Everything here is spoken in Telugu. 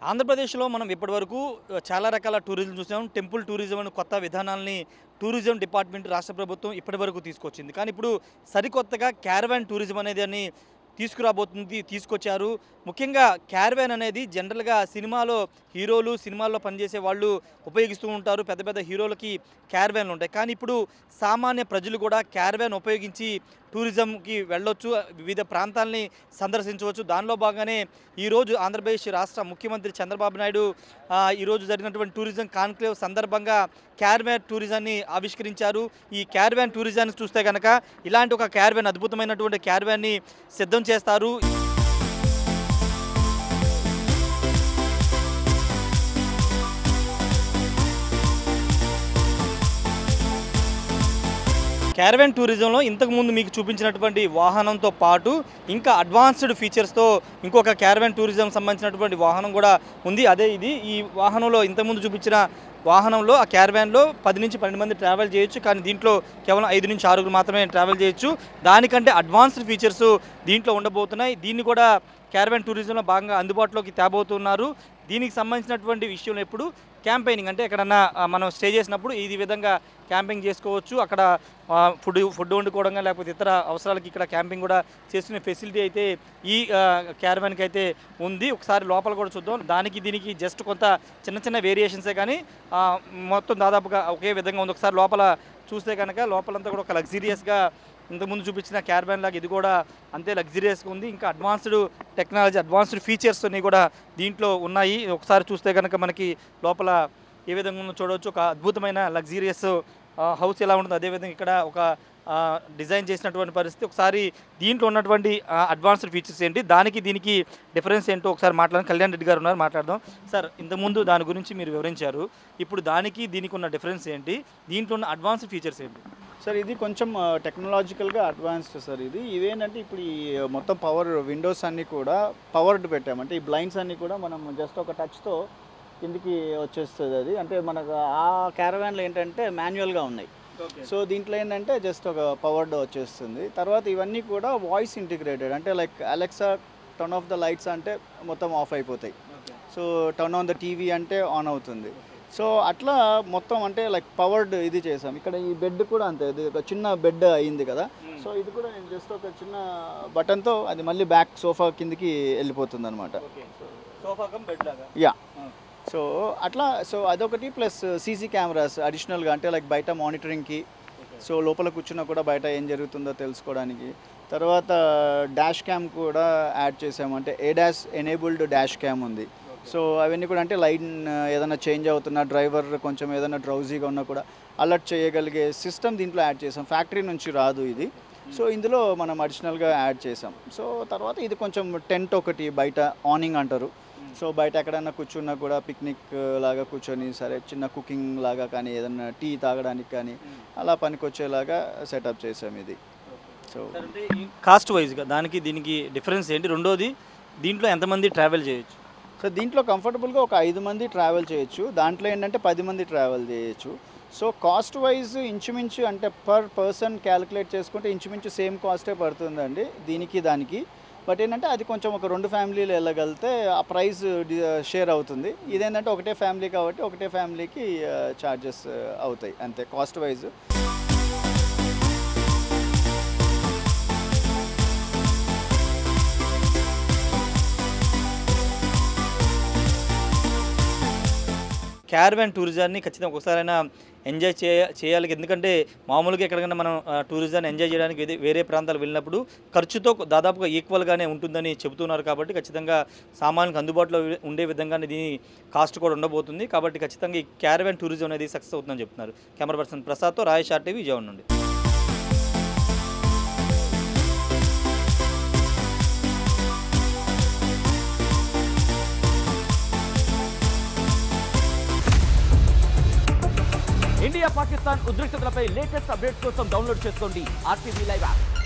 ఆంధ్రప్రదేశ్లో మనం ఇప్పటివరకు చాలా రకాల టూరిజం చూసాం. టెంపుల్ టూరిజం అని కొత్త విధానాల్ని టూరిజం డిపార్ట్మెంట్ రాష్ట్ర ప్రభుత్వం ఇప్పటివరకు తీసుకొచ్చింది. కానీ ఇప్పుడు సరికొత్తగా క్యారవాన్ టూరిజం అనేది అని తీసుకొచ్చారు. ముఖ్యంగా క్యారవాన్ అనేది జనరల్గా సినిమాలో హీరోలు సినిమాల్లో పనిచేసే వాళ్ళు ఉపయోగిస్తూ ఉంటారు. పెద్ద పెద్ద హీరోలకి క్యారవాన్లు ఉంటాయి. కానీ ఇప్పుడు సామాన్య ప్రజలు కూడా క్యారవాన్ ఉపయోగించి టూరిజంకి వెళ్ళొచ్చు, వివిధ ప్రాంతాలని సందర్శించవచ్చు. దానిలో భాగంగానే ఈరోజు ఆంధ్రప్రదేశ్ రాష్ట్ర ముఖ్యమంత్రి చంద్రబాబు నాయుడు ఈరోజు జరిగినటువంటి టూరిజం కాన్క్లేవ్ సందర్భంగా క్యారవాన్ టూరిజాన్ని ఆవిష్కరించారు. ఈ క్యారవాన్ టూరిజాన్ని చూస్తే కనుక ఇలాంటి ఒక క్యారవాన్, అద్భుతమైనటువంటి క్యారవాన్ని సిద్ధం చేస్తారు. క్యారవాన్ టూరిజంలో ఇంతకుముందు మీకు చూపించినటువంటి వాహనంతో పాటు ఇంకా అడ్వాన్స్డ్ ఫీచర్స్తో ఇంకొక క్యారవాన్ టూరిజం సంబంధించినటువంటి వాహనం కూడా ఉంది. అదే ఇది. ఈ వాహనంలో ఇంతకుముందు చూపించిన వాహనంలో ఆ క్యారవాన్లో 10 నుంచి 12 మంది ట్రావెల్ చేయొచ్చు. కానీ దీంట్లో కేవలం 5 నుంచి 6 మాత్రమే ట్రావెల్ చేయొచ్చు. దానికంటే అడ్వాన్స్డ్ ఫీచర్స్ దీంట్లో ఉండబోతున్నాయి. దీన్ని కూడా క్యారవాన్ టూరిజంలో భాగంగా అందుబాటులోకి తేబోతున్నారు. దీనికి సంబంధించినటువంటి విషయంలో ఎప్పుడు క్యాంపెయినింగ్ అంటే ఎక్కడన్నా మనం స్టే చేసినప్పుడు ఈ విధంగా క్యాంపింగ్ చేసుకోవచ్చు. అక్కడ ఫుడ్ వండుకోవడం కానీ లేకపోతే ఇతర అవసరాలకి ఇక్కడ క్యాంపింగ్ కూడా చేసుకునే ఫెసిలిటీ అయితే ఈ క్యారవాన్కి అయితే ఉంది. ఒకసారి లోపల కూడా చూద్దాం. దానికి దీనికి జస్ట్ కొంత చిన్న చిన్న వేరియేషన్సే కానీ మొత్తం దాదాపుగా ఒకే విధంగా ఉంది. ఒకసారి లోపల చూస్తే కనుక లోపలంతా కూడా ఒక లగ్జరియస్గా ఇంతకుముందు చూపించిన క్యారవాన్ లాగా ఇది కూడా అంతే లగ్జరియస్గా ఉంది. ఇంకా అడ్వాన్స్డ్ టెక్నాలజీ, అడ్వాన్స్డ్ ఫీచర్స్ అన్నీ కూడా దీంట్లో ఉన్నాయి. ఒకసారి చూస్తే కనుక మనకి లోపల ఏ విధంగా ఉందో చూడవచ్చు. ఒక అద్భుతమైన లగ్జరియస్ హౌస్ ఎలా ఉంటుందో అదేవిధంగా ఇక్కడ ఒక డిజైన్ చేసినటువంటి పరిస్థితి. ఒకసారి దీంట్లో ఉన్నటువంటి అడ్వాన్స్డ్ ఫీచర్స్ ఏంటి, దానికి దీనికి డిఫరెన్స్ ఏంటో ఒకసారి కళ్యాణ్ రెడ్డి గారు ఉన్నారు, మాట్లాడదాం. సార్, ఇంతకుముందు దాని గురించి మీరు వివరించారు. ఇప్పుడు దానికి దీనికి ఉన్న డిఫరెన్స్ ఏంటి, దీంట్లో ఉన్న అడ్వాన్స్డ్ ఫీచర్స్ ఏంటి? సార్, ఇది కొంచెం టెక్నాలజికల్గా అడ్వాన్స్డ్ సార్. ఇవేంటంటే ఇప్పుడు ఈ మొత్తం పవర్ విండోస్ అన్నీ కూడా పవర్డ్ పెట్టామంటే ఈ బ్లైండ్స్ అన్నీ కూడా మనం జస్ట్ ఒక టచ్తో కిందికి వచ్చేస్తుంది. అది అంటే మనకు ఆ క్యారవాన్లో ఏంటంటే మాన్యువల్గా ఉన్నాయి. సో దీంట్లో ఏంటంటే జస్ట్ ఒక పవర్డ్ వచ్చేస్తుంది. తర్వాత ఇవన్నీ కూడా వాయిస్ ఇంటిగ్రేటెడ్, అంటే like Alexa turn off the lights అంటే మొత్తం ఆఫ్ అయిపోతాయి. So turn on the TV అంటే ఆన్ అవుతుంది. సో అట్లా మొత్తం అంటే లైక్ పవర్డ్ ఇది చేసాం. ఇక్కడ ఈ బెడ్ కూడా అంతే, ఇది ఒక చిన్న బెడ్ అయింది కదా. సో ఇది కూడా నేను జస్ట్ ఒక చిన్న బటన్తో అది మళ్ళీ బ్యాక్ సోఫా కిందికి వెళ్ళిపోతుంది అనమాట. యా, సో అట్లా. సో అదొకటి ప్లస్ సీసీ కెమెరాస్ అడిషనల్గా, అంటే లైక్ బయట మానిటరింగ్కి, సో లోపల కూర్చున్నా కూడా బయట ఏం జరుగుతుందో తెలుసుకోవడానికి. తర్వాత డాష్ క్యామ్ కూడా యాడ్ చేసాము, అంటే ఏడాస్ ఎనేబుల్డ్ డాష్ క్యామ్ ఉంది. సో అవన్నీ కూడా అంటే లైన్ ఏదైనా చేంజ్ అవుతున్నా, డ్రైవర్ కొంచెం ఏదైనా డ్రౌజీగా ఉన్నా కూడా అలర్ట్ చేయగలిగే సిస్టమ్ దీంట్లో యాడ్ చేసాం. ఫ్యాక్టరీ నుంచి రాదు ఇది. సో ఇందులో మనం అడిషనల్గా యాడ్ చేసాం. సో తర్వాత ఇది కొంచెం టెంట్ ఒకటి బయట ఆనింగ్ అంటారు. సో బయట ఎక్కడైనా కూర్చున్నా కూడా పిక్నిక్ లాగా కూర్చొని సరే చిన్న కుకింగ్ లాగా కానీ ఏదైనా టీ తాగడానికి కానీ అలా పనికొచ్చేలాగా సెటప్ చేసాం ఇది. సో కాస్ట్ వైజ్గా దానికి దీనికి డిఫరెన్స్ ఏంటి? రెండోది, దీంట్లో ఎంతమంది ట్రావెల్ చేయొచ్చు? సో దీంట్లో కంఫర్టబుల్గా ఒక 5 మంది ట్రావెల్ చేయొచ్చు. దాంట్లో ఏంటంటే 10 మంది ట్రావెల్ చేయొచ్చు. సో కాస్ట్ వైజ్ ఇంచుమించు అంటే పర్ పర్సన్ క్యాలిక్యులేట్ చేసుకుంటే ఇంచుమించు సేమ్ కాస్టే పడుతుందండి దీనికి దానికి. బట్ ఏంటంటే అది కొంచెం ఒక 2 ఫ్యామిలీలు వెళ్ళగలిగితే ఆ ప్రైస్ షేర్ అవుతుంది. ఇదేంటంటే ఒకటే ఫ్యామిలీ కాబట్టి ఒకటే ఫ్యామిలీకి ఛార్జెస్ అవుతాయి అంతే కాస్ట్ వైజ్. క్యారవాన్ టూరిజాన్ని ఖచ్చితంగా ఒకసారైనా ఎంజాయ్ చేయాలి. ఎందుకంటే మామూలుగా ఎక్కడికైనా మనం టూరిజాన్ని ఎంజాయ్ చేయడానికి వేరే ప్రాంతాలు వెళ్ళినప్పుడు ఖర్చుతో దాదాపుగా ఈక్వల్గానే ఉంటుందని చెబుతున్నారు. కాబట్టి ఖచ్చితంగా సామాన్యులకు అందుబాటులో ఉండే విధంగానే దీని కాస్ట్ కూడా ఉండబోతుంది. కాబట్టి ఖచ్చితంగా ఈ క్యారవాన్ టూరిజం అనేది సక్సెస్ అవుతుందని చెప్తున్నారు. Camera person ప్రసాద్తో Rayesh RTV, Vijayawada నుండి. ఇండియా పాకిస్తాన్ ఉద్రిక్తతలపై లేటెస్ట్ అప్డేట్స్ కోసం డౌన్లోడ్ చేసుకోండి RTV లైవ్ యాప్.